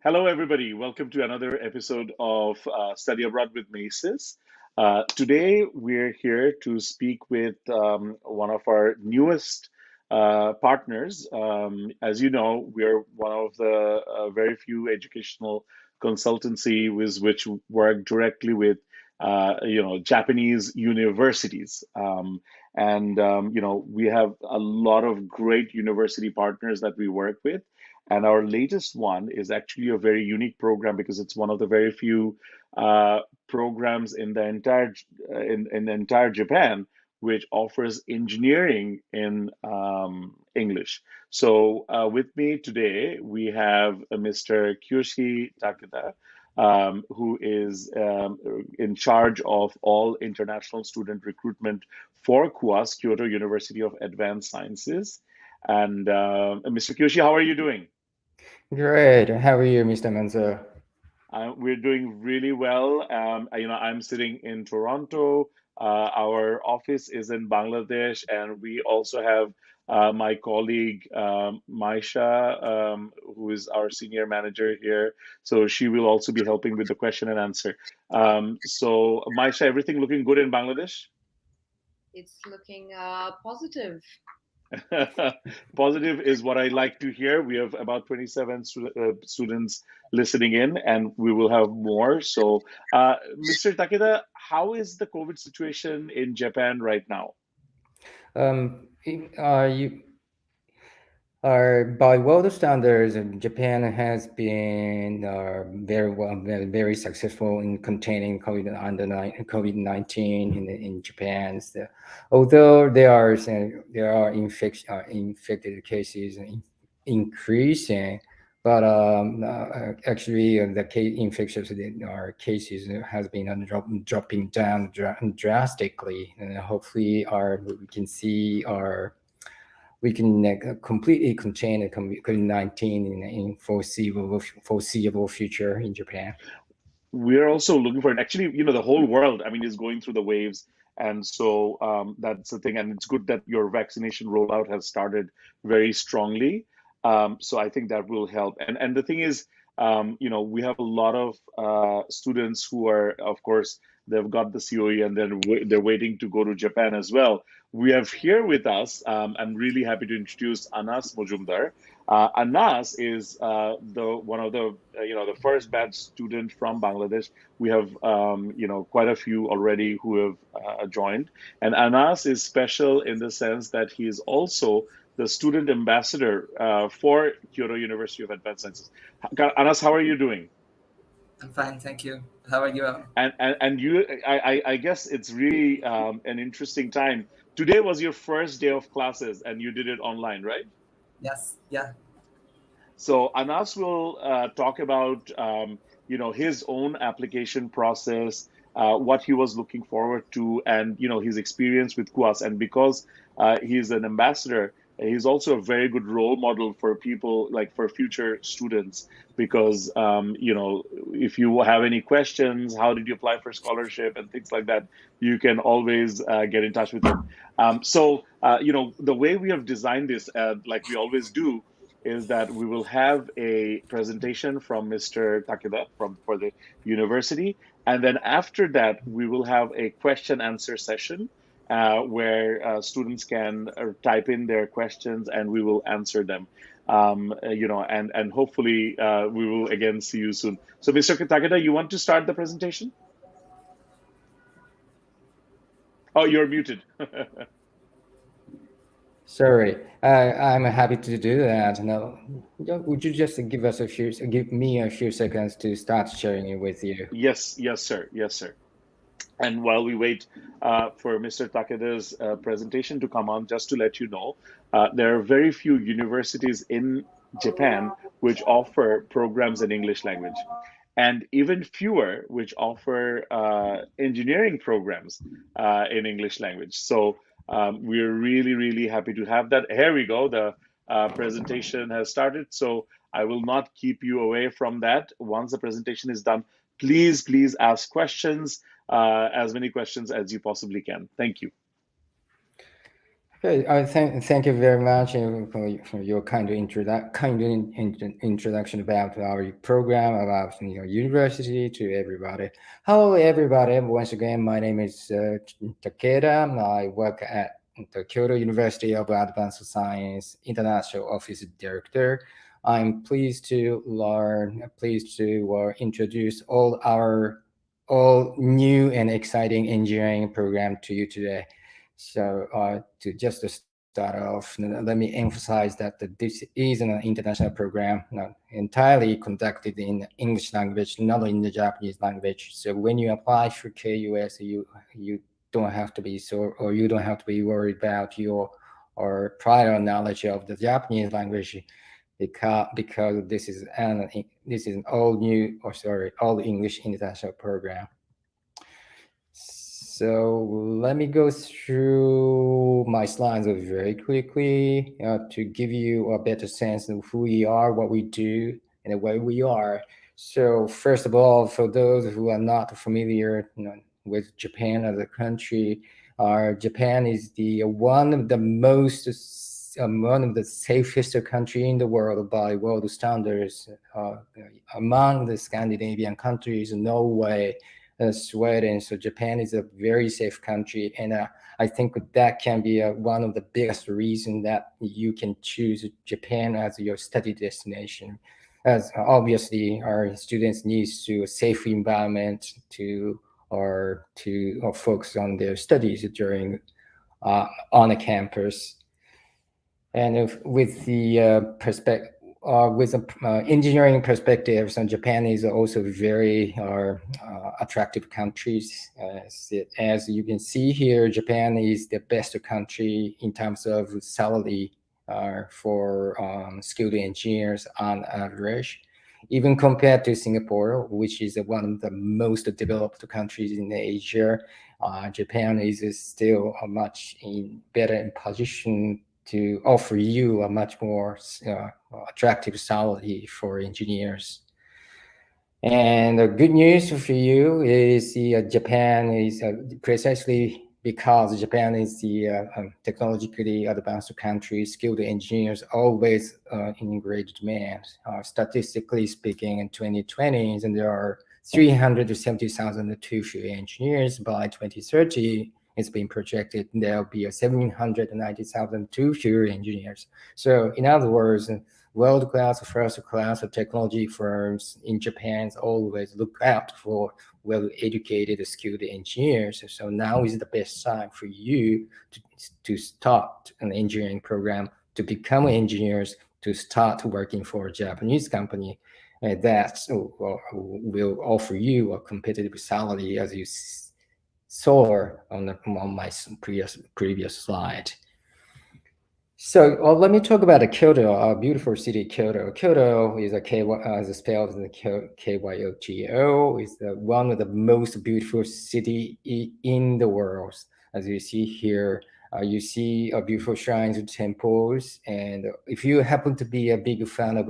Hello, everybody. Welcome to another episode of Study Abroad with Maces. Today, we're here to speak with one of our newest partners. As you know, we're one of the very few educational consultancy with which work directly with Japanese universities. We have a lot of great university partners that we work with. And our latest one is actually a very unique program because it's one of the very few uh, programs in the entire Japan which offers engineering in English. So with me today we have Mr. Kyoshi Takeda, who is in charge of all international student recruitment for KUAS, Kyoto University of Advanced Sciences. And Mr. Kyoshi, how are you doing? Great. How are you, Mr. Manzo? We're doing really well. I'm sitting in Toronto. Our office is in Bangladesh, and we also have my colleague Maisha, who is our senior manager here. So she will also be helping with the question and answer. So, Maisha, everything looking good in Bangladesh? It's looking positive. Positive is what I like to hear. We have about 27 students listening in, and we will have more. So, Mr. Takeda, how is the COVID situation in Japan right now? You are by world standards, Japan has been very successful in containing COVID-19 in Japan. So, although there are infected cases increasing, but actually the infectious cases has been dropping down drastically, and hopefully we can see our we can completely contain the COVID-19 in foreseeable future in Japan. We're also looking for it. Actually, the whole world, I mean, is going through the waves. And so that's the thing. And it's good that your vaccination rollout has started very strongly. So I think that will help. And the thing is, we have a lot of students who are, of course, they've got the COE and then they're waiting to go to Japan as well. We have here with us, I'm really happy to introduce Anas Mojumdar. Anas is the one of the first batch student from Bangladesh. We have quite a few already who have joined, and Anas is special in the sense that he is also the student ambassador for Kyoto University of Advanced Sciences. Anas, how are you doing? I'm fine, thank you. How are you all? And you, I guess it's really an interesting time. Today was your first day of classes, and you did it online, right? Yes, yeah. So Anas will talk about his own application process, what he was looking forward to, and his experience with KUAS. And because he's an ambassador, he's also a very good role model for people, like for future students. Because if you have any questions, how did you apply for scholarship and things like that, you can always get in touch with him. The way we have designed this, like we always do, is that we will have a presentation from Mr. Takeda for the university, and then after that we will have a question answer session where students can type in their questions and we will answer them. And hopefully we will again see you soon. So, Mr. Takeda, you want to start the presentation? Oh, you're muted. Sorry, I'm happy to do that. Now, would you just give me a few seconds to start sharing it with you? Yes, yes, sir. Yes, sir. And while we wait for Mr. Takeda's presentation to come on, just to let you know, there are very few universities in Japan which offer programs in English language, and even fewer which offer engineering programs in English language. So we're really, really happy to have that. Here we go. The presentation has started. So I will not keep you away from that. Once the presentation is done, please ask questions, as many questions as you possibly can. Thank you. Okay, thank you very much for your introduction about our program, about your university to everybody. Hello, everybody. Once again, my name is Takeda. I work at the Kyoto University of Advanced Science International Office Director. I'm pleased to introduce all new and exciting engineering program to you today. So to start off, let me emphasize that this is an international program, not entirely conducted in English language, not in the Japanese language. So when you apply for KUS, you don't have to be you don't have to be worried about your or prior knowledge of the Japanese language because this is an all English international program. So let me go through my slides very quickly to give you a better sense of who we are, what we do, and where we are. So first of all, for those who are not familiar with Japan as a country, Japan is one of the safest country in the world by world standards. Among the Scandinavian countries, Norway, Sweden. So Japan is a very safe country, and I think that can be one of the biggest reasons that you can choose Japan as your study destination. As obviously, our students need a safe environment to focus on their studies during on a campus. And with the perspective, with engineering perspectives, and Japan is also very attractive countries. As you can see here, Japan is the best country in terms of salary for skilled engineers on average, even compared to Singapore, which is one of the most developed countries in Asia. Japan is still much better in position to offer you a much more attractive salary for engineers. And the good news for you is Japan is precisely because Japan is the technologically advanced country, skilled engineers always in great demand. Statistically speaking, in 2020, and there are 370,000 two-field engineers. By 2030, it's been projected there'll be 790,000 two-field engineers. So in other words, world-class, first-class technology firms in Japan always look out for well-educated, skilled engineers. So now is the best time for you to start an engineering program, to become engineers, to start working for a Japanese company that will offer you a competitive salary, as you saw on my previous slide. So let me talk about Kyoto, a beautiful city, Kyoto. Kyoto is spelled as Kyoto. Is one of the most beautiful city in the world. As you see here, you see beautiful shrines and temples. And if you happen to be a big fan of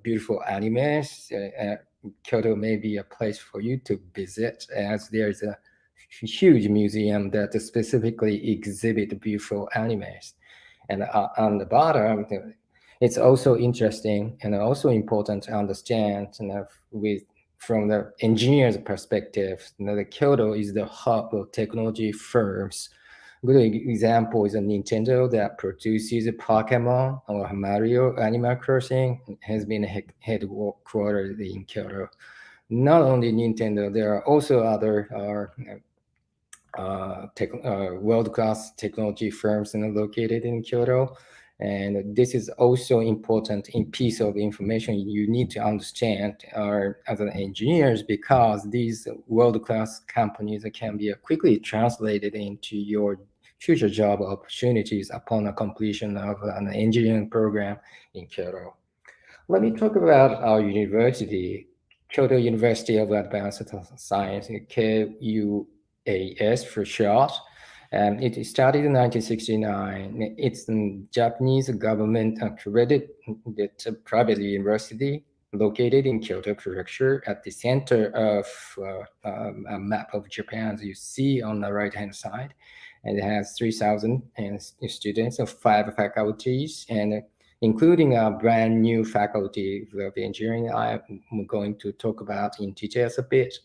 beautiful animes, Kyoto may be a place for you to visit, as there's a huge museum that specifically exhibit beautiful animes. And on the bottom, it's also interesting and also important to understand from the engineer's perspective, the Kyoto is the hub of technology firms. Good example is a Nintendo that produces Pokemon or Mario Animal Crossing, has been headquartered in Kyoto. Not only Nintendo, there are also other world-class technology firms located in Kyoto. And this is also important in piece of information you need to understand as an engineers, because these world-class companies can be quickly translated into your future job opportunities upon a completion of an engineering program in Kyoto. Let me talk about our university, Kyoto University of Advanced Science, KUAS for short. It started in 1969. It's a Japanese government accredited private university located in Kyoto Prefecture at the center of a map of Japan, as you see on the right-hand side. and it has 3,000 students of 5 faculties, and including a brand new faculty of engineering I'm going to talk about in details a bit.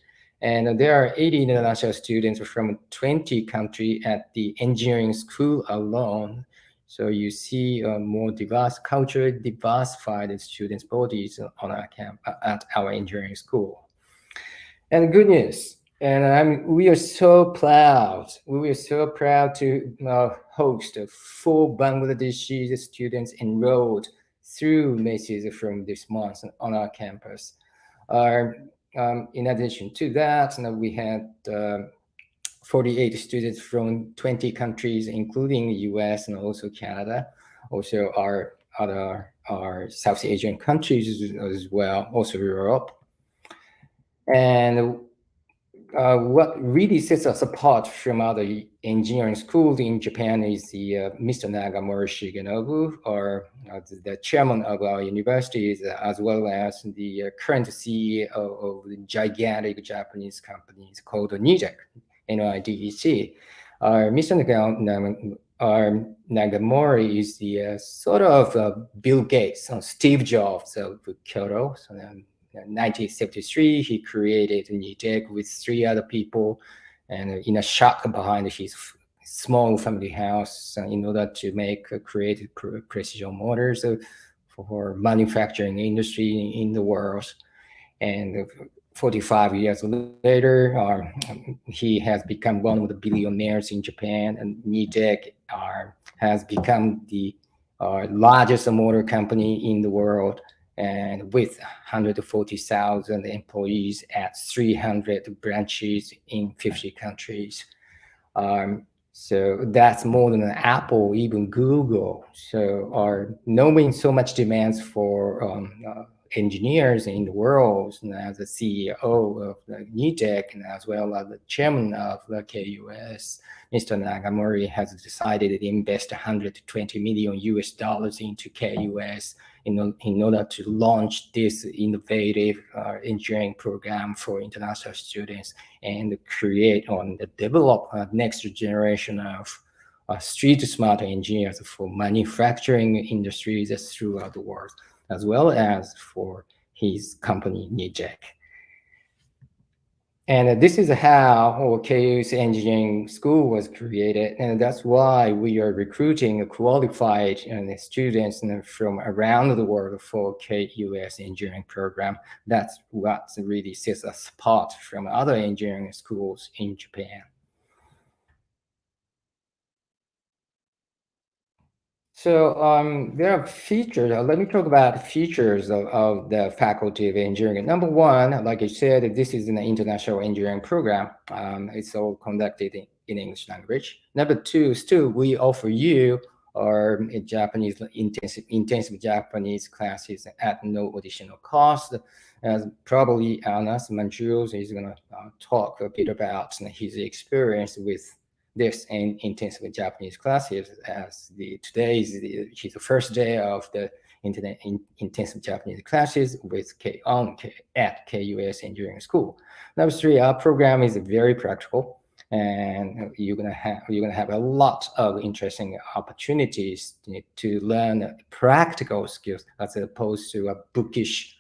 And there are 80 international students from 20 countries at the engineering school alone. So you see more diverse, culturally diversified students' bodies on our camp at our engineering school. And good news, and we are so proud. We are so proud to host 4 Bangladeshi students enrolled through Macy's from this month on our campus. In addition to that, we had 48 students from 20 countries, including the US and also Canada, also our South Asian countries as well, also Europe. And what really sets us apart from other engineering schools in Japan is the Mr. Nagamori Shigenobu, or the chairman of our universities, as well as the current CEO of the gigantic Japanese companies called NIDEC, NIDEC. Mr. Nagamori is the sort of Bill Gates, Steve Jobs of Kyoto. So, in 1973, he created NIDEC with 3 other people, and in a shack behind his small family house, in order to create precision motors for manufacturing industry in the world. And 45 years later, he has become one of the billionaires in Japan, and NIDEC has become the largest motor company in the world, and with 140,000 employees at 300 branches in 50 countries. So that's more than Apple, even Google. So knowing so much demands for engineers in the world, and as the CEO of the NIDEC, and as well as the chairman of the KUS, Mr. Nagamori has decided to invest $120 million into KUS in order to launch this innovative engineering program for international students and create develop a next generation of street smart engineers for manufacturing industries throughout the world, as well as for his company NIDEC. And this is how KU's engineering school was created, and that's why we are recruiting qualified students from around the world for KUS engineering program. That's what really sets us apart from other engineering schools in Japan. So there are features. Let me talk about features of the Faculty of Engineering. Number one, like I said, this is an international engineering program. It's all conducted in English language. Number two, still we offer you Japanese intensive Japanese classes at no additional cost. As probably Anas Manjus is going to talk a bit about his experience with this in intensive Japanese classes, as today is his first day of the intensive Japanese classes with at KUS Engineering School. Number three, our program is very practical, and you're gonna have a lot of interesting opportunities to learn practical skills as opposed to a bookish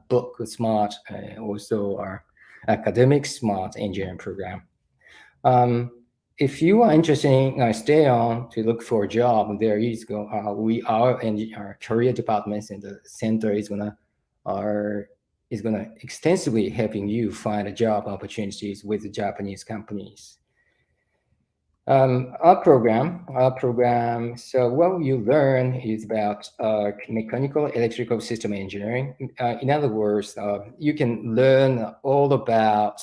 book smart, also our academic smart engineering program. If you are interested in stay on to look for a job, there is our career departments in the center is gonna extensively helping you find job opportunities with the Japanese companies. Our program. So what you learn is about mechanical electrical system engineering. In other words, you can learn all about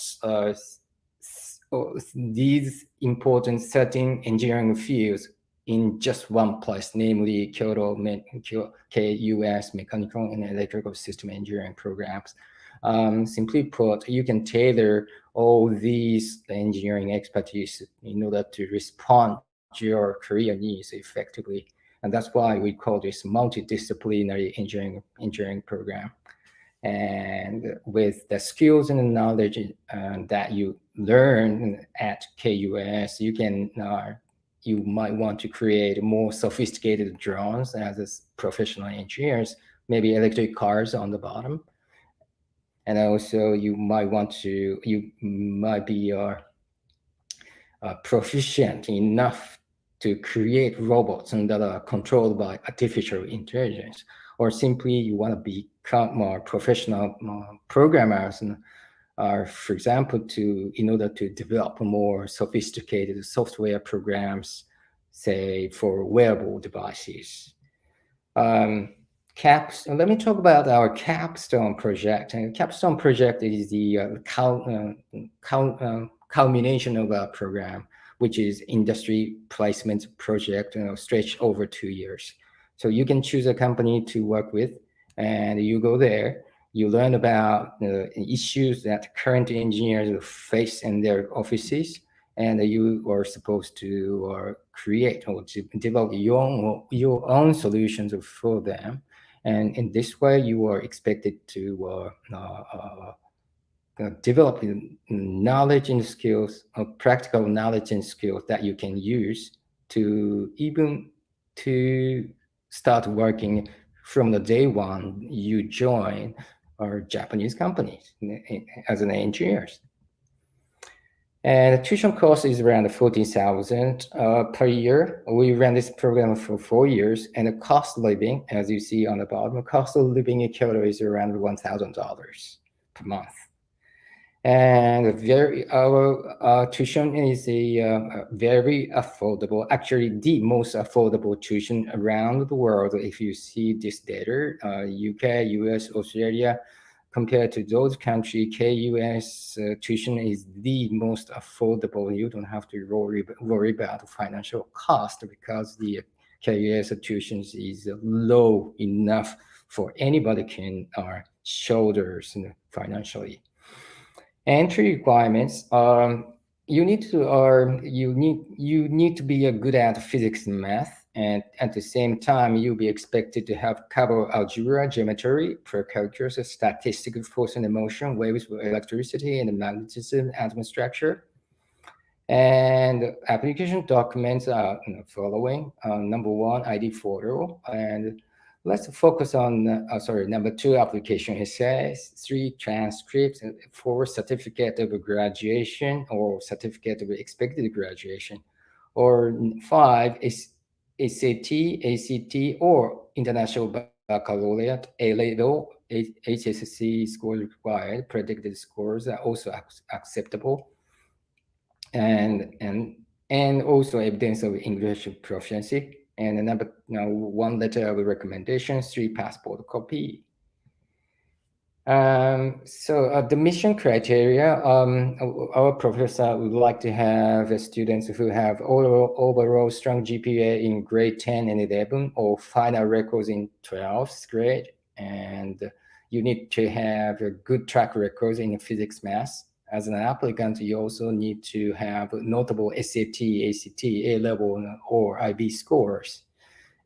these important 13 engineering fields in just one place, namely Kyoto KUS Mechanical and Electrical System Engineering programs. Simply put, you can tailor all these engineering expertise in order to respond to your career needs effectively. And that's why we call this multidisciplinary engineering program. And with the skills and the knowledge that you learn at KUS, you can you might want to create more sophisticated drones as professional engineers, maybe electric cars on the bottom. And also you might be proficient enough to create robots that are controlled by artificial intelligence, or simply you want to become more professional programmers, and for example, in order to develop more sophisticated software programs, say for wearable devices. Let me talk about our Capstone project. And Capstone project is the culmination of our program, which is industry placement project, stretched over 2 years. So you can choose a company to work with, and you go there. You learn about the issues that current engineers face in their offices, and you are supposed to create or to develop your own solutions for them. And in this way, you are expected to develop knowledge and skills, practical knowledge and skills that you can use to start working from the day one you join our Japanese companies as an engineers. And the tuition cost is around 14,000 per year. We ran this program for 4 years, and the cost of living, as you see on the bottom, cost of living in Kyoto is around $1,000 per month. And our tuition is a very affordable, actually the most affordable tuition around the world. If you see this data, UK, US, Australia, compared to those countries, KUS tuition is the most affordable. You don't have to worry about financial cost because the KUS tuition is low enough for anybody can shoulders financially. Entry requirements: you need to be good at physics and math, and at the same time you'll be expected to have cover algebra, geometry, pre-calculus, statistical force and motion, waves, electricity, and magnetism, atom structure. And application documents are following. Number 1, ID photo, and let's focus on, number 2, application essays, 3, transcripts, 4, certificate of graduation or certificate of expected graduation, or 5, SAT, ACT, or International Baccalaureate, A-level, HSC scores required, predicted scores are also acceptable, and also evidence of English proficiency. And number 1, letter of recommendation, 3, passport copy. So the mission criteria, our professor would like to have students who have overall strong GPA in grade 10 and 11, or final records in 12th grade. And you need to have a good track records in physics, math. As an applicant, you also need to have notable SAT, ACT, A-level, or IB scores.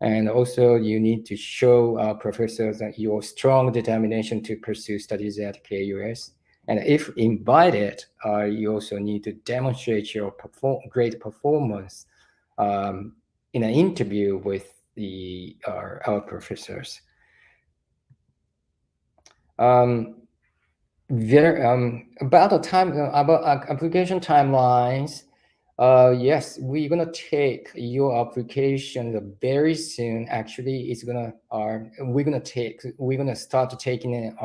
And also you need to show professors that your strong determination to pursue studies at KUS. And if invited, you also need to demonstrate your great performance in an interview with our professors. About application timelines. Yes, we're gonna take your application very soon. Actually, we're gonna start taking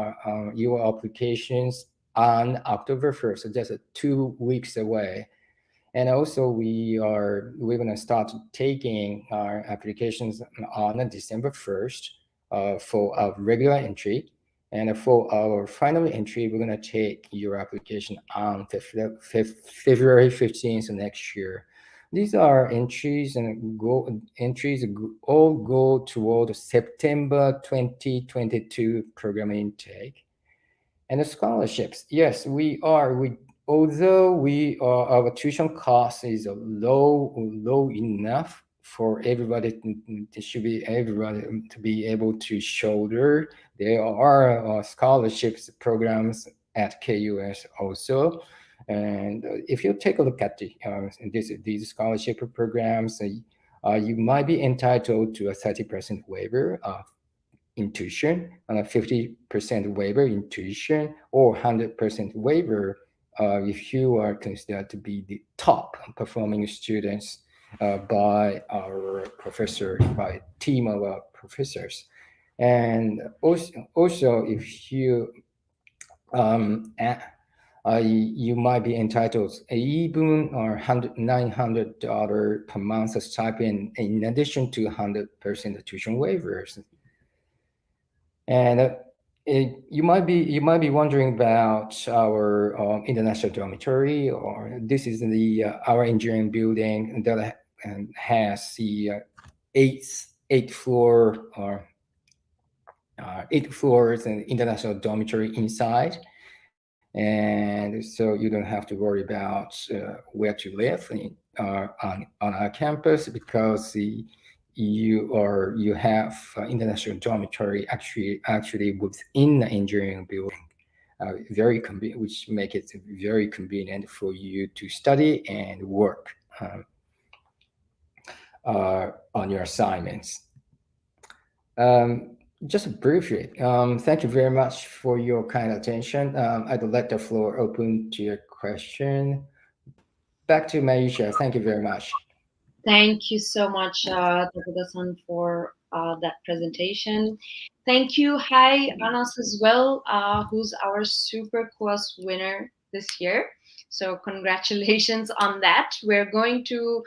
your applications on October 1st, so just 2 weeks away. And also we're gonna start taking our applications on December 1st for a regular entry. And for our final entry, we're going to take your application on February 15th next year. These are entries all go toward September 2022 program intake. And the scholarships, yes, although our tuition cost is low enough for everybody to be able to shoulder. There are scholarships programs at KUS also, And if you take a look at these scholarship programs, you might be entitled to a 30% waiver in tuition, and a 50% waiver in tuition, or 100% waiver if you are considered to be the top performing students by our professor, by a team of our professors. And also if you you might be entitled even or $900 per month stipend in addition to 100% tuition waivers. And you might be wondering about our international dormitory, or this is the our engineering building that has the eight floors and international dormitory inside. And so you don't have to worry about where to live on our campus, because you have international dormitory actually within the engineering building, very convenient, which make it very convenient for you to study and work on your assignments. Just briefly, thank you very much for your kind attention. I'd let the floor open to your question. Back to Maisha. Thank you very much. Thank you so much, Takeda-san, for that presentation. Thank you. Hi, Anas as well, who's our Super KUAS winner this year. So congratulations on that. We're going to,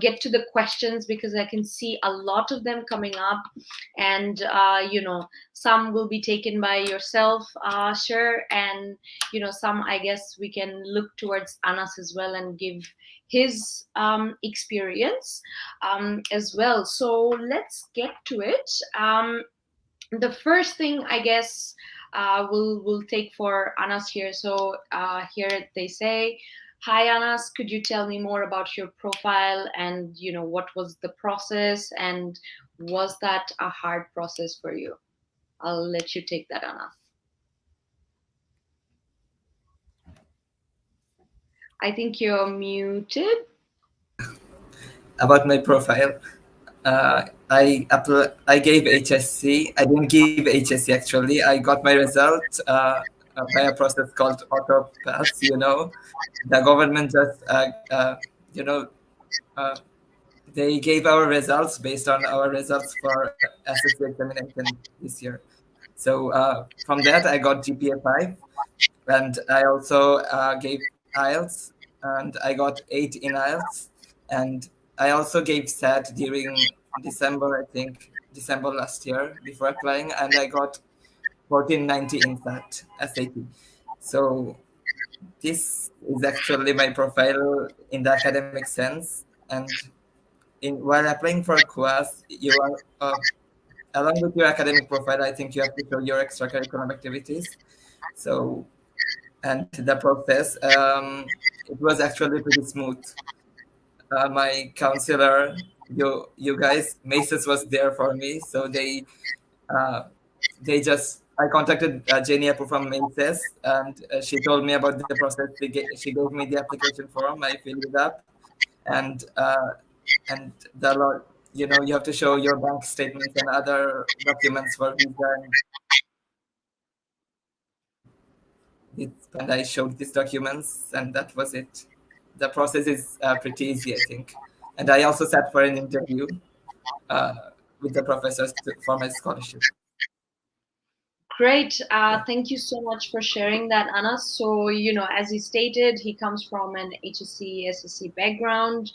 get to the questions, because I can see a lot of them coming up, and some will be taken by yourself, sure, and some, I guess, we can look towards Anas as well and give his experience as well. So let's get to it. The first thing, I guess, we'll take for Anas here. So here they say, "Hi Anas, could you tell me more about your profile, and what was the process, and was that a hard process for you?" I'll let you take that, Anas. I think you're muted. About my profile, I gave HSC. I didn't give HSC actually. I got my result by a process called auto pass. The government just they gave our results based on our results for SSC examination this year. So from that I got GPA 5, and I also gave IELTS, and I got 8 in IELTS, and I also gave SAT during December, I think, December last year before applying, and I got 1490 in SAT. So this is actually my profile in the academic sense. And while applying for KUAS, you are, along with your academic profile, I think you have to show your extracurricular activities. So, and the process, it was actually pretty smooth. My counselor, you guys, Maces was there for me. So I contacted Jenny Apu from Maces, and she told me about the process. She gave me the application form. I filled it up, and you have to show your bank statements and other documents for visa. And I showed these documents, and that was it. The process is pretty easy, I think. And I also sat for an interview with the professors for my scholarship. Great. Thank you so much for sharing that, Anas. So, as he stated, he comes from an HSC, SSC background.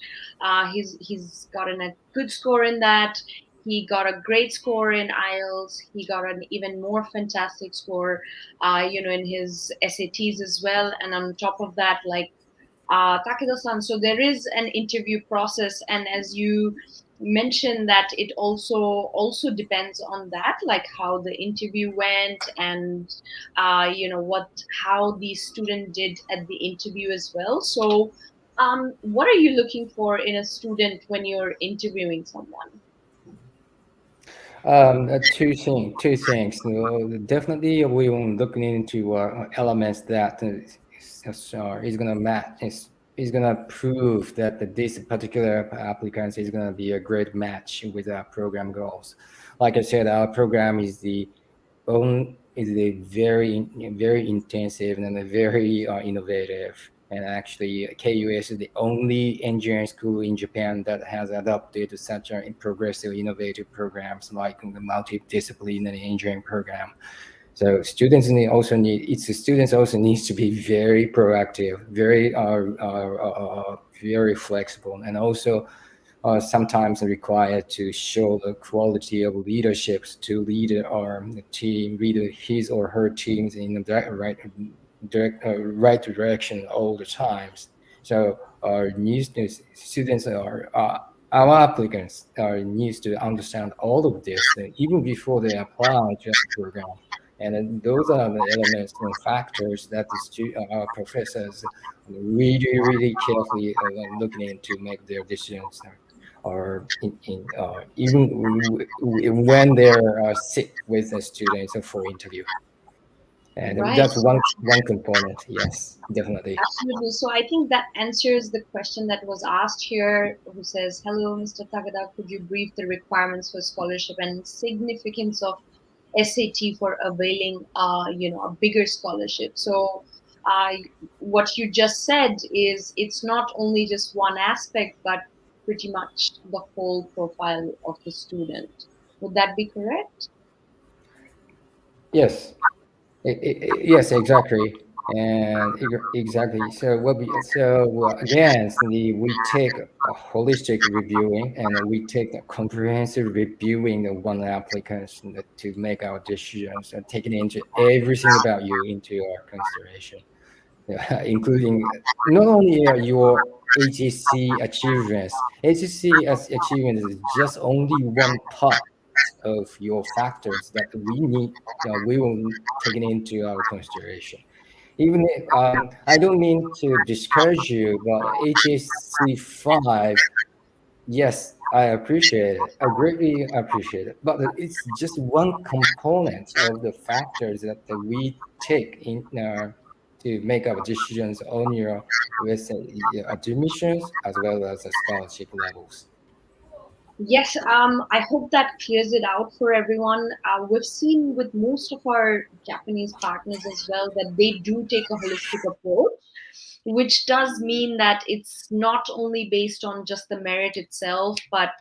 He's gotten a good score in that. He got a great score in IELTS. He got an even more fantastic score, in his SATs as well. And on top of that, like Takeda-san, so there is an interview process, and as you mentioned, that it also depends on that, like how the interview went, and how the student did at the interview as well. So what are you looking for in a student when you're interviewing someone? Two things. So definitely, we will look into elements that is gonna match. Is gonna prove that this particular applicant is gonna be a great match with our program goals. Like I said, our program is a very intensive and a very innovative. And actually, KUS is the only engineering school in Japan that has adopted such a progressive, innovative programs like the multidisciplinary engineering program. So students students also needs to be very proactive, very flexible, and also sometimes required to show the quality of leaderships to lead our team, lead his or her teams in the right direction all the times. So our new students our applicants needs to understand all of this even before they apply to the program. And those are the elements and factors that our professors really carefully looking into make their decisions, or even when they're sit with the students for interview. And Right. that's one component. Yes, definitely. Absolutely. So I think that answers the question that was asked here, who says, "Hello, Mr. Takada, could you brief the requirements for scholarship and significance of SAT for availing, a bigger scholarship?" So, uh, what you just said is it's not only just one aspect, but pretty much the whole profile of the student. Would that be correct? Yes. Yes, exactly. And exactly. So again, we take a holistic reviewing and we take a comprehensive reviewing of one applicant to make our decisions and taking into everything about you into our consideration. Including not only your HSC achievements. HSC as achievements is just only one part of your factors that we will take it into our consideration. Even if, I don't mean to discourage you, but HSC 5, yes, I appreciate it. I greatly appreciate it. But it's just one component of the factors that we take in to make our decisions on your with admissions as well as the scholarship levels. Yes, I hope that clears it out for everyone. We've seen with most of our Japanese partners as well that they do take a holistic approach, which does mean that it's not only based on just the merit itself, but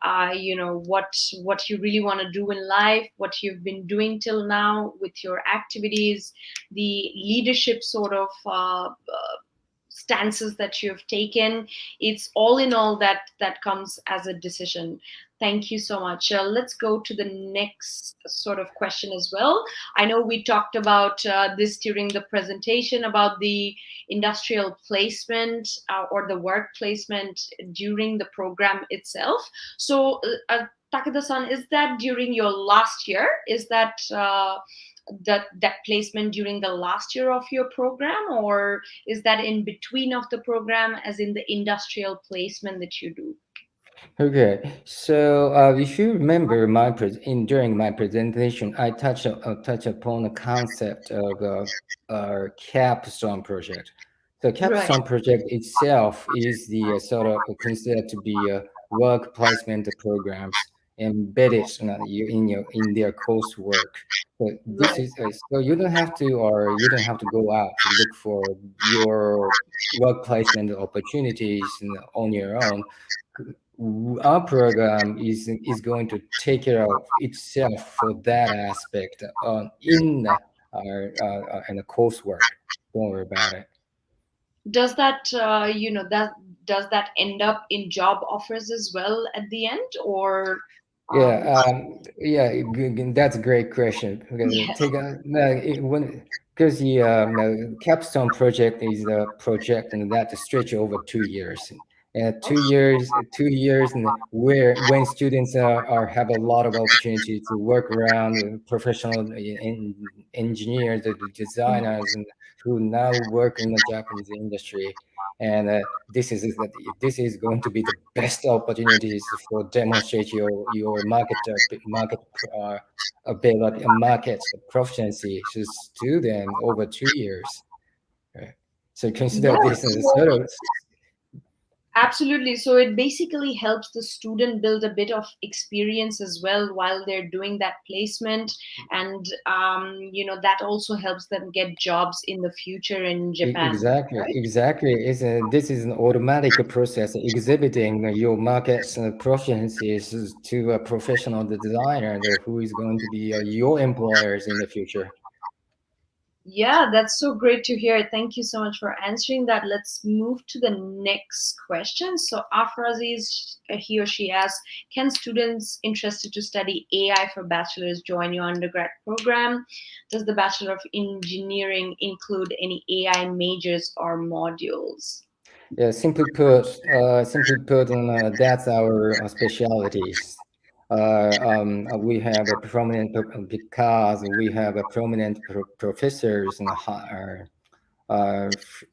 what you really want to do in life, what you've been doing till now with your activities, the leadership sort of stances that you have taken. It's all in all that comes as a decision. Thank you so much. Let's go to the next sort of question as well. I know we talked about this during the presentation about the industrial placement or the work placement during the program itself. So Takeda-san, is that during your last year? Is that placement during the last year of your program, or is that in between of the program, as in the industrial placement that you do? Okay, so if you remember during my presentation, I touch upon the concept of our Capstone project. The Right. Capstone project itself is the sort of considered to be work placement programs embedded in their coursework. So this Right. is so you don't have to go out to look for your work placement opportunities on your own. Our program is going to take care of itself for that aspect in in the coursework. Don't worry about it. Does that end up in job offers as well at the end, or um That's a great question. Because yes. take a no, when because the capstone project is a project and that stretch over 2 years. 2 years, and where when students are have a lot of opportunity to work around professional engineers, the designers, and who now work in the Japanese industry. And this is going to be the best opportunities for demonstrate your uh, ability, market proficiency to them over 2 years. Right. So consider Yeah, this as sort of. absolutely. So it basically helps the student build a bit of experience as well while they're doing that placement, and that also helps them get jobs in the future in Japan. Exactly. This is an automatic process exhibiting your market's proficiencies to a professional designer who is going to be your employers in the future. Yeah, that's so great to hear. Thank you so much for answering that. Let's move to the next question. So Afraziz, he or she asks, can students interested to study AI for bachelor's join your undergrad program? Does the Bachelor of Engineering include any AI majors or modules? Yeah, simply put, that's our specialties. We have a prominent because we have a prominent professors and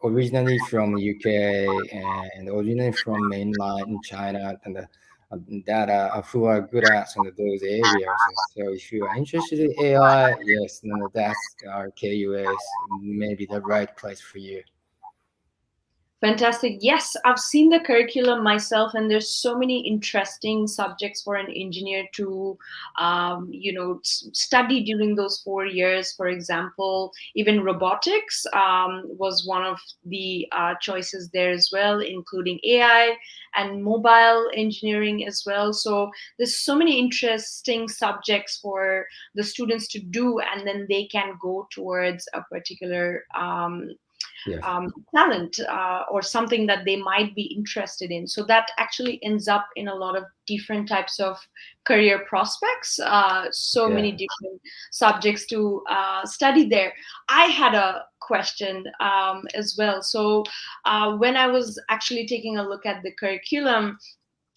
originally from UK and originally from mainland China, and that who are good at those areas. So if you are interested in AI, yes, then that's our KUS may be the right place for you. Fantastic. Yes, I've seen the curriculum myself, and there's so many interesting subjects for an engineer to, study during those 4 years. For example, even robotics was one of the choices there as well, including AI and mobile engineering as well. So there's so many interesting subjects for the students to do, and then they can go towards a particular Yes. talent or something that they might be interested in. So that actually ends up in a lot of different types of career prospects, so Yeah. many different subjects to study there. I had a question as well. So when I was actually taking a look at the curriculum,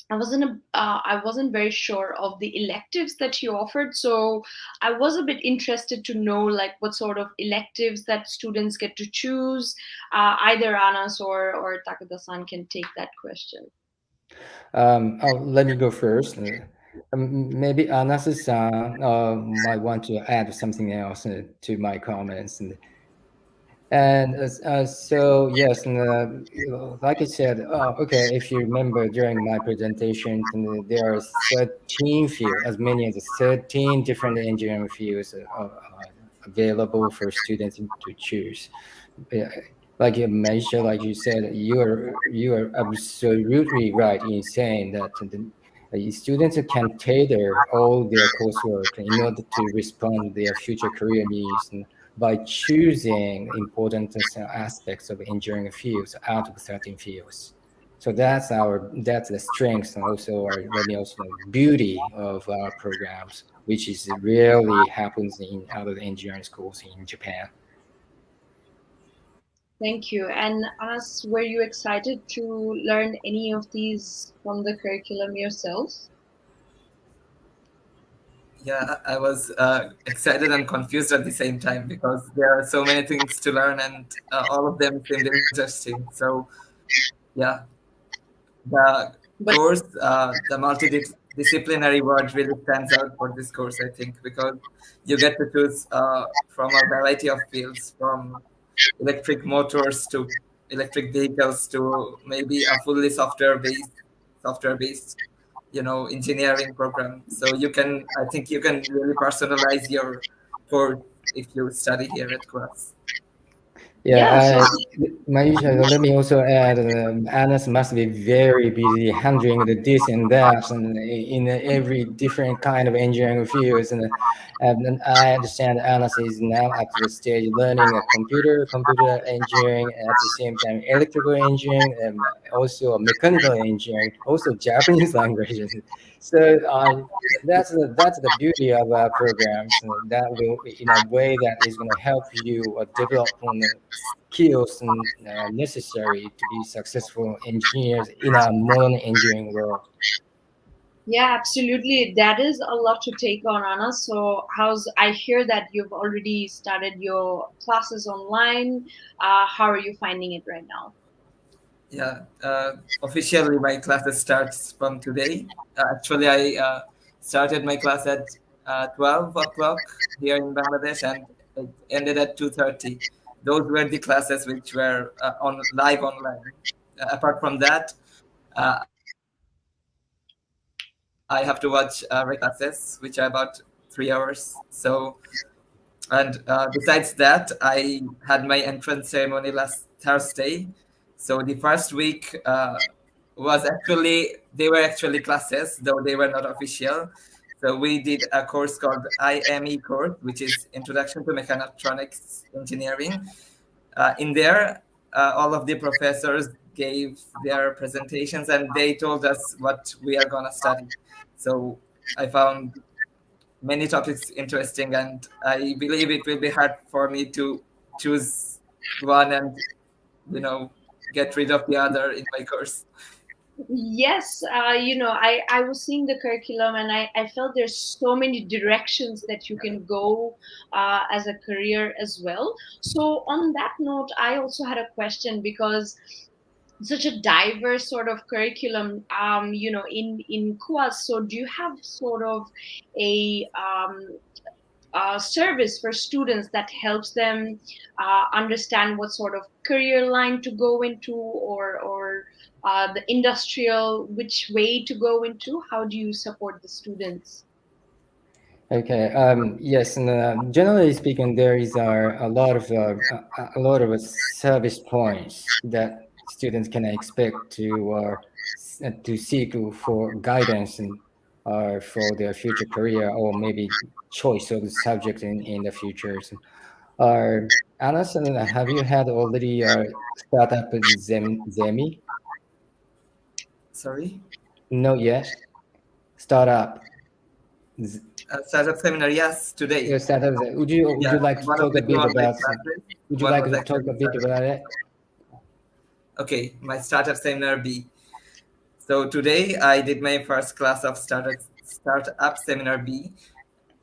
I wasn't very sure of the electives that you offered, so I was a bit interested to know like what sort of electives that students get to choose. Either Anas or Takada-san can take that question. Let me go first. Maybe Anasu-san might want to add something else to my comments. So yes, like I said, okay, if you remember during my presentation, there are 13 fields, as many as 13 different engineering fields available for students to choose. Yeah, like you mentioned, like you said, you are absolutely right in saying that students can tailor all their coursework in order to respond to their future career needs by choosing important aspects of engineering fields out of 13 fields. So that's the strength and also our let me also beauty of our programs, which is rarely happens in other engineering schools in Japan. Thank you. And Anas, were you excited to learn any of these from the curriculum yourself? Yeah, I was excited and confused at the same time because there are so many things to learn and all of them seemed interesting. So, yeah, the But course, the multidisciplinary word really stands out for this course, I think, because you get to choose from a variety of fields, from electric motors to electric vehicles to maybe a fully software based engineering program. So I think you can really personalize your course if you study here at KUAS. yeah, so Yeah, Maisha, let me also add, Anas must be very busy handling the this and that and in every different kind of engineering fields. And I understand Anas is now at the stage learning a computer engineering, and at the same time electrical engineering, and also mechanical engineering, also Japanese language. So that's the beauty of our programs, and that will, in a way, that is going to help you develop on the skills necessary to be successful engineers in a modern engineering world. yeah, absolutely. That is a lot to take on, Anna. So, I hear that you've already started your classes online. How are you finding it right now? Yeah, officially my classes starts from today. Actually, I started my class at 12 o'clock here in Bangladesh and it ended at 2:30. those were the classes which were on live online. Apart from that, I have to watch regular classes, which are about 3 hours. And besides that, I had my entrance ceremony last Thursday. So the first week was actually, they were actually classes, though they were not official. So we did a course called IME course, which is Introduction to Mechatronics Engineering. In there, all of the professors gave their presentations and they told us what we are going to study. So I found many topics interesting, and I believe it will be hard for me to choose one and, get rid of the other in my course. Yes, I was seeing the curriculum and I felt there's so many directions that you can go as a career as well. So on that note, I also had a question because such a diverse sort of curriculum, in KUAS. So do you have sort of a service for students that helps them understand what sort of career line to go into, or the industrial, which way to go into? How do you support the students? Okay. Yes, and generally speaking, there is a lot of service points that students can expect to seek for guidance and for their future career, or maybe choice of the subject in the future. Anas, have you had already startup with Zemi? Sorry? No, yet. Startup. Startup seminar, yes, today. Your startup. Would you like to one of talk the a two bit online about? classes. Would you One like was to talk actually a bit about it? Okay, my startup seminar B. So today I did my first class of startup seminar B,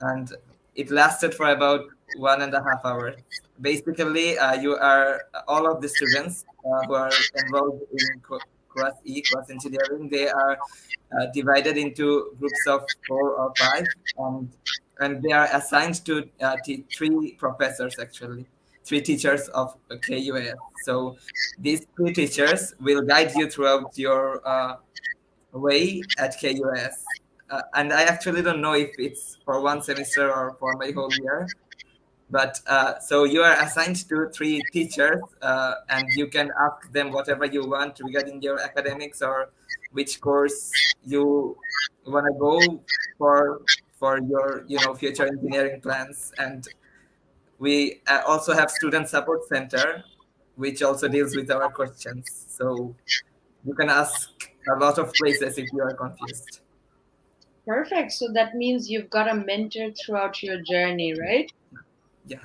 and it lasted for about 1.5 hours. Basically, you are all of the students who are enrolled in KUAS Engineering. They are divided into groups of 4 or 5, and they are assigned to three professors, actually, three teachers of KUAS. So these three teachers will guide you throughout your way at KUAS. And I actually don't know if it's for one semester or for my whole year. But so you are assigned to three teachers, and you can ask them whatever you want regarding your academics or which course you want to go for your future engineering plans. And we also have student support center, which also deals with our questions. So you can ask a lot of places if you are confused. Perfect. So that means you've got a mentor throughout your journey, right? Yeah.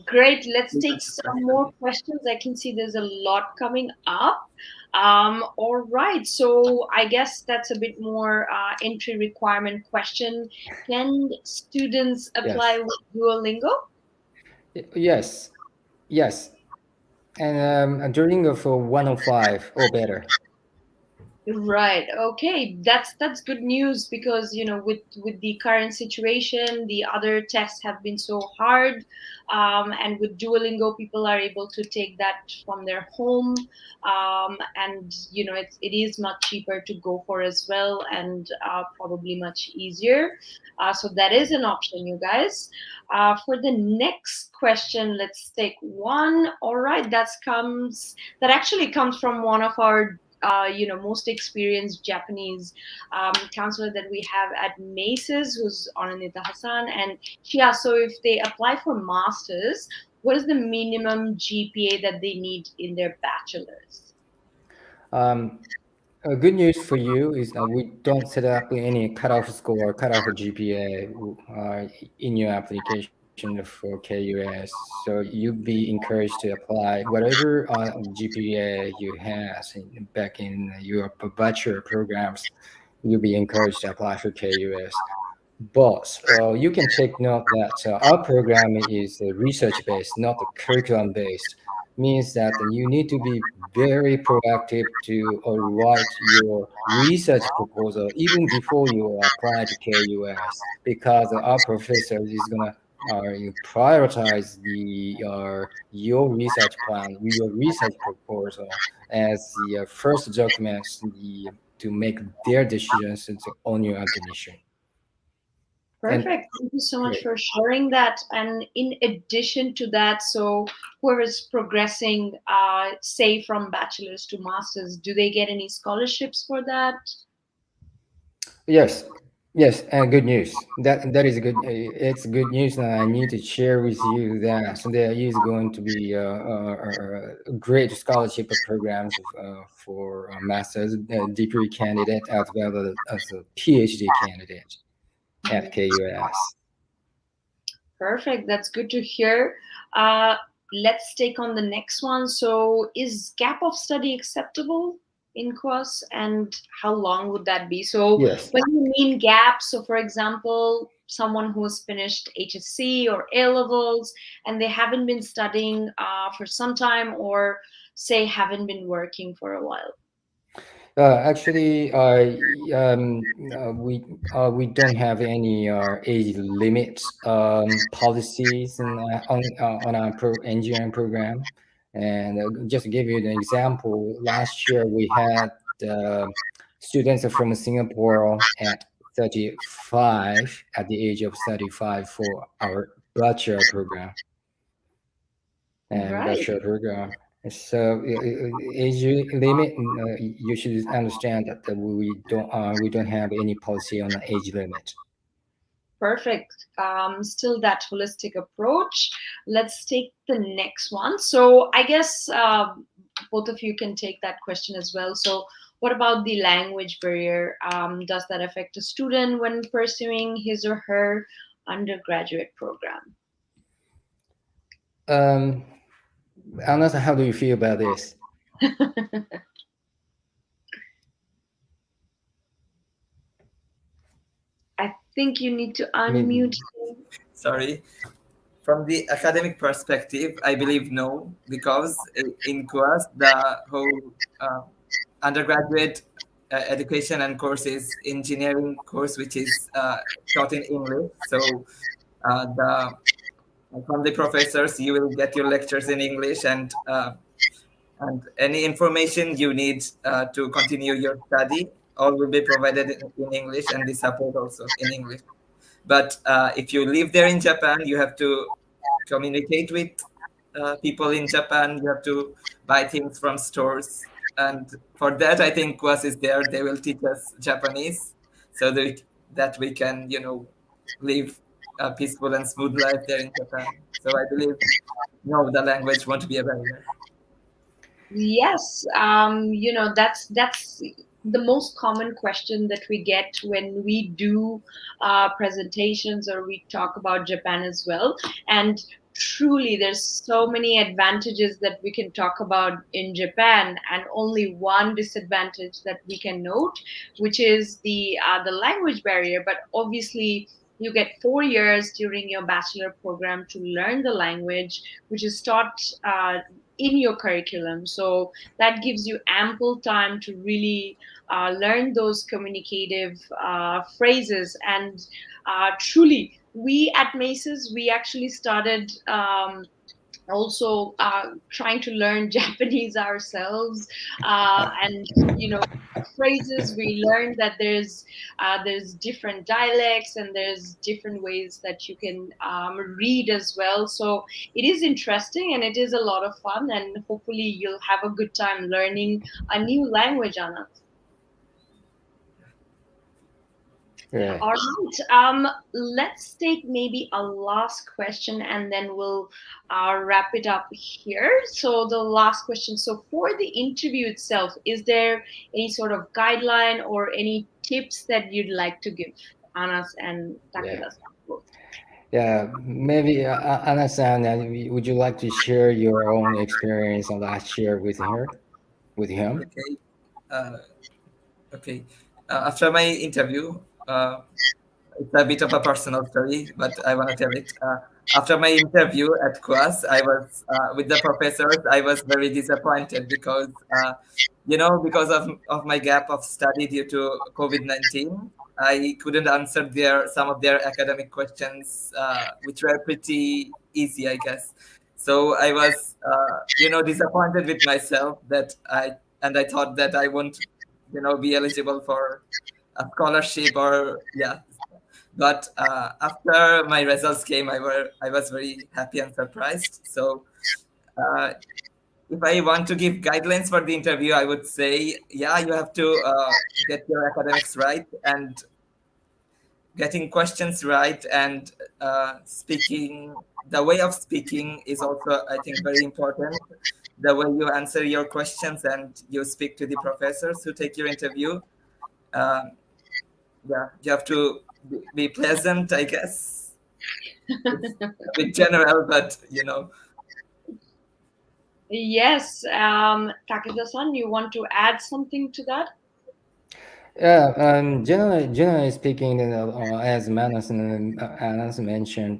Great. Let's take some more questions. I can see there's a lot coming up. All right. So I guess that's a bit more entry requirement question. Can students apply with Duolingo? Yes. Yes. And Duolingo for 105 or better. Right. Okay. That's good news because with the current situation, the other tests have been so hard, and with Duolingo, people are able to take that from their home, and it is much cheaper to go for as well, and probably much easier. So that is an option, you guys. For the next question, let's take one. All right, that actually comes from one of our most experienced Japanese counselor that we have at Maces, who's Ananita Hassan, and she asked, so if they apply for masters, what is the minimum GPA that they need in their bachelor's? Good news for you is that we don't set up any cutoff score, cutoff GPA in your application for KUS. So you'd be encouraged to apply whatever GPA you have back in your bachelor programs. You'll be encouraged to apply for KUS. But you can take note that our program is research-based, not curriculum-based. Means that you need to be very proactive to write your research proposal even before you apply to KUS, because our professor is gonna you prioritize your research plan, your research proposal as the first documents to make their decisions on your admission. Perfect. Thank you so much for sharing that. And in addition to that, so whoever is progressing, say from bachelor's to master's, do they get any scholarships for that? Yes, good news. That is good. It's good news, and I need to share with you that there is going to be great scholarship programs for a master's degree candidate as well as a PhD candidate at KUAS. Perfect. That's good to hear. Let's take on the next one. So, is gap of study acceptable in KUAS, and how long would that be? So, Yes. when you mean gap, so for example, someone who has finished HSC or A levels and they haven't been studying for some time, or say haven't been working for a while. Actually, we don't have any age limit policies on our engineering program. And just to give you an example, last year we had students from Singapore at the age of 35 for our bachelor program. And Right. bachelor program. So age limit, you should understand that we don't have any policy on the age limit. Perfect. Still that holistic approach. Let's take the next one. So I guess both of you can take that question as well. So what about the language barrier? Does that affect a student when pursuing his or her undergraduate program? Anas, how do you feel about this? I think you need to unmute. Sorry. From the academic perspective, I believe no, because in KUAS, the whole undergraduate education and course is engineering course, which is taught in English. So from the professors, you will get your lectures in English, and any information you need to continue your study, all will be provided in English, and the support also in English. But if you live there in Japan, you have to communicate with people in Japan. You have to buy things from stores. And for that, I think KUAS is there. They will teach us Japanese so that we can, live a peaceful and smooth life there in Japan. So I believe, no, the language won't be a barrier. Yes, that's the most common question that we get when we do presentations or we talk about Japan as well. And truly, there's so many advantages that we can talk about in Japan, and only one disadvantage that we can note, which is the language barrier. But obviously, you get 4 years during your bachelor program to learn the language, which is taught in your curriculum. So that gives you ample time to really learn those communicative phrases. And truly, we at Maces, we actually started also trying to learn Japanese ourselves, and phrases. We learned that there's different dialects and there's different ways that you can read as well. So it is interesting and it is a lot of fun, and hopefully you'll have a good time learning a new language, Anna. Yeah. All right. Let's take maybe a last question and then we'll wrap it up here. So the last question. So for the interview itself, is there any sort of guideline or any tips that you'd like to give Anas and Takeda? Yeah, maybe Anna-san, would you like to share your own experience on last year with him? Okay. After my interview, it's a bit of a personal story, but I want to tell it. After my interview at KUAS, I was with the professors. I was very disappointed because, because of my gap of study due to COVID-19. I couldn't answer some of their academic questions, which were pretty easy, I guess. So I was, disappointed with myself I thought that I won't, be eligible for a scholarship or yeah. But after my results came, I was very happy and surprised. So uh, if I want to give guidelines for the interview, I would say, yeah, you have to get your academics right, and getting questions right, and speaking. The way of speaking is also, I think, very important. The way you answer your questions and you speak to the professors who take your interview. Uh, yeah, you have to be pleasant, I guess. It's a bit general, but Yes, Takeda-san, you want to add something to that? Yeah, generally speaking, as Manas mentioned,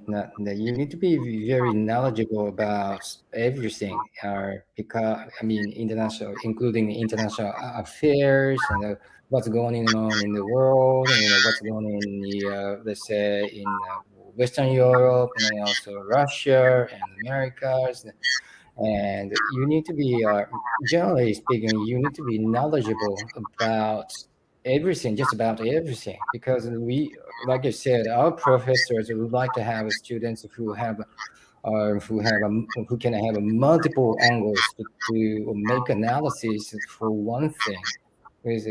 that you need to be very knowledgeable about everything, because I mean, including international affairs and what's going on in the world, and what's going on in the let's say in Western Europe, and then also Russia and Americas, and you need to be generally speaking, you need to be knowledgeable about everything, just about everything, because we, like I said, our professors would like to have students who can have multiple angles to make analysis for one thing. Because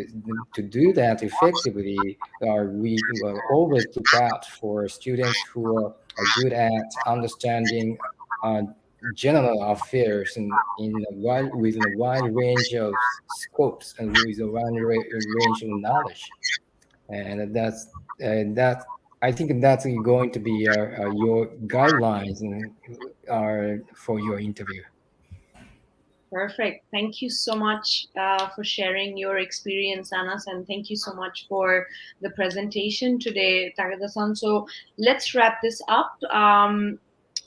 to do that effectively, we always look out for students who are good at understanding uh, general affairs within a wide range of scopes and with a range of knowledge. And that I think that's going to be your guidelines are for your interview. Perfect. Thank you so much for sharing your experience, Anas, and thank you so much for the presentation today, Takeda-san. So let's wrap this up.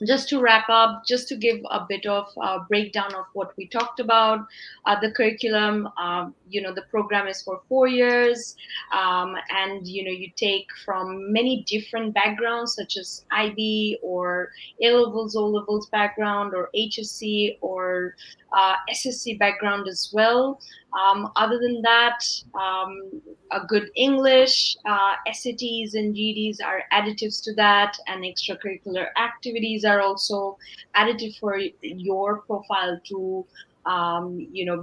Just to wrap up, just to give a bit of breakdown of what we talked about, the curriculum, the program is for 4 years, and, you take from many different backgrounds, such as IB or A-levels, O-levels background, or HSC, or SSC background as well. Other than that, a good English, SATs and GDs are additives to that, and extracurricular activities are also additive for your profile to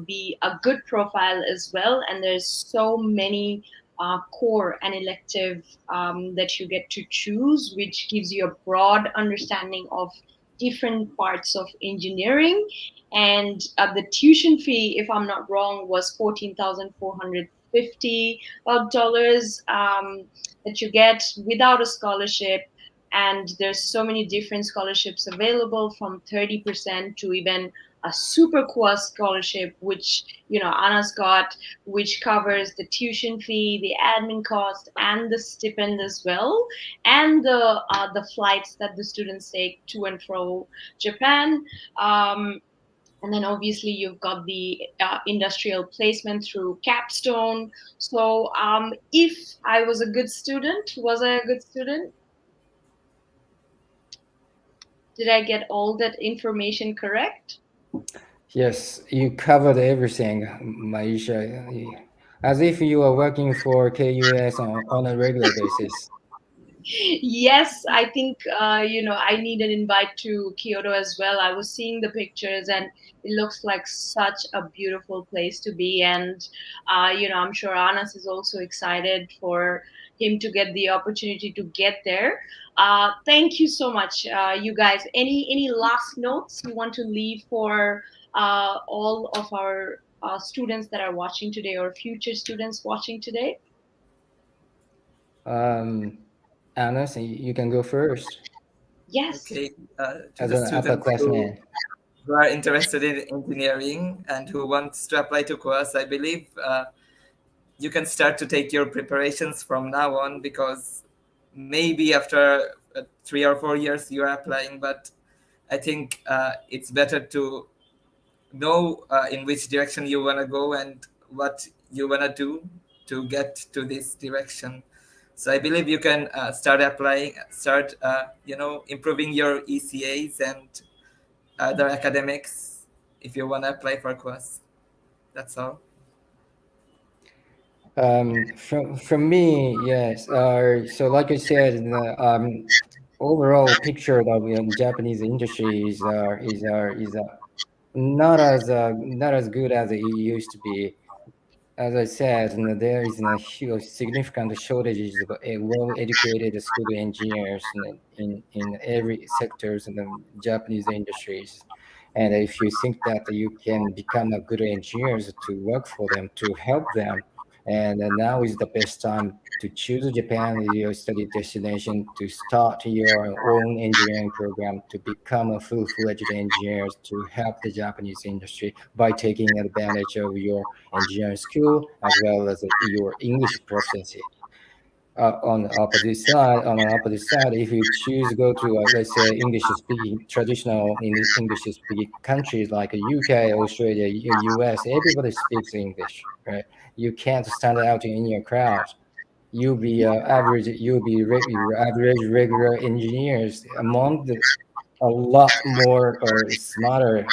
be a good profile as well. And there's so many core and elective that you get to choose, which gives you a broad understanding of different parts of engineering. And the tuition fee, if I'm not wrong, was $14,450 that you get without a scholarship. And there's so many different scholarships available, from 30% to even a super KUAS scholarship, which Anna's got, which covers the tuition fee, the admin cost, and the stipend as well, and the flights that the students take to and fro Japan. And then obviously you've got the industrial placement through Capstone. So if I was a good student, was I a good student? Did I get all that information correct? Yes, you covered everything, Maisha, as if you are working for KUS on a regular basis. Yes, I think I need an invite to Kyoto as well. I was seeing the pictures, and it looks like such a beautiful place to be. And I'm sure Anas is also excited for him to get the opportunity to get there. Thank you so much, you guys. Any last notes you want to leave for all of our students that are watching today, or future students watching today? Anna, so you can go first Yes. okay. To as the an students upperclassman. who are interested in engineering and who wants to apply to KUAS, I believe you can start to take your preparations from now on, because maybe after 3 or 4 years you are applying, but I think it's better to know in which direction you want to go and what you want to do to get to this direction. So I believe you can start applying, improving your ECAs and other academics if you want to apply for KUAS. That's all. From me, yes. So like I said, the overall picture of Japanese industry is not as good as it used to be. As I said, there is a huge, significant shortages of well-educated skilled engineers in every sectors in the Japanese industries. And if you think that you can become a good engineers to work for them, to help them, and now is the best time to choose Japan as your study destination, to start your own engineering program, to become a full-fledged engineer, to help the Japanese industry by taking advantage of your engineering skill as well as your English proficiency. On the opposite side, if you choose to go to let's say traditional English speaking countries like UK, Australia, US, everybody speaks English, right? You can't stand out in your crowd. You'll be average. You'll be average regular engineers among a lot more smarter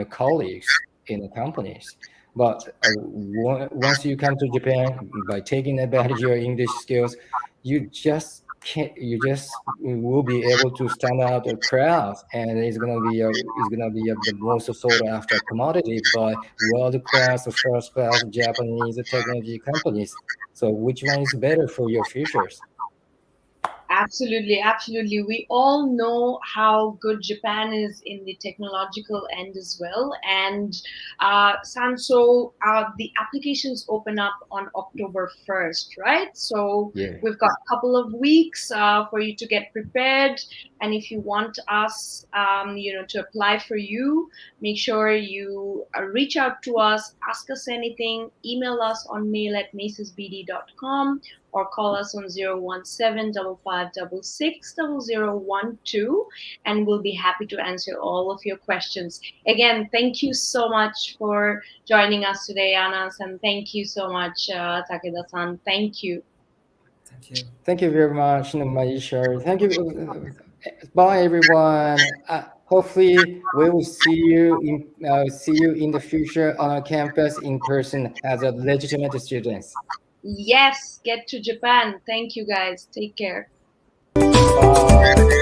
colleagues in the companies. But once you come to Japan, by taking advantage of your English skills, you just can't. You just will be able to stand out a crowd, and it's gonna be the most sought after commodity by world class, first class Japanese technology companies. So which one is better for your futures? Absolutely, absolutely. We all know how good Japan is in the technological end as well. And Sanso, the applications open up on October 1st, right? So Yeah. we've got a couple of weeks for you to get prepared. And if you want us, to apply for you, make sure you reach out to us, ask us anything, email us on mail@macesbd.com, or call us on 017-556-0012, and we'll be happy to answer all of your questions. Again, thank you so much for joining us today, Anas, and thank you so much, Takeda-san. Thank you. Thank you. Thank you very much, Maisha. Thank you. Bye, everyone. Hopefully, we will see you in the future on our campus in person as a legitimate students. Yes, get to Japan. Thank you, guys. Take care. Bye.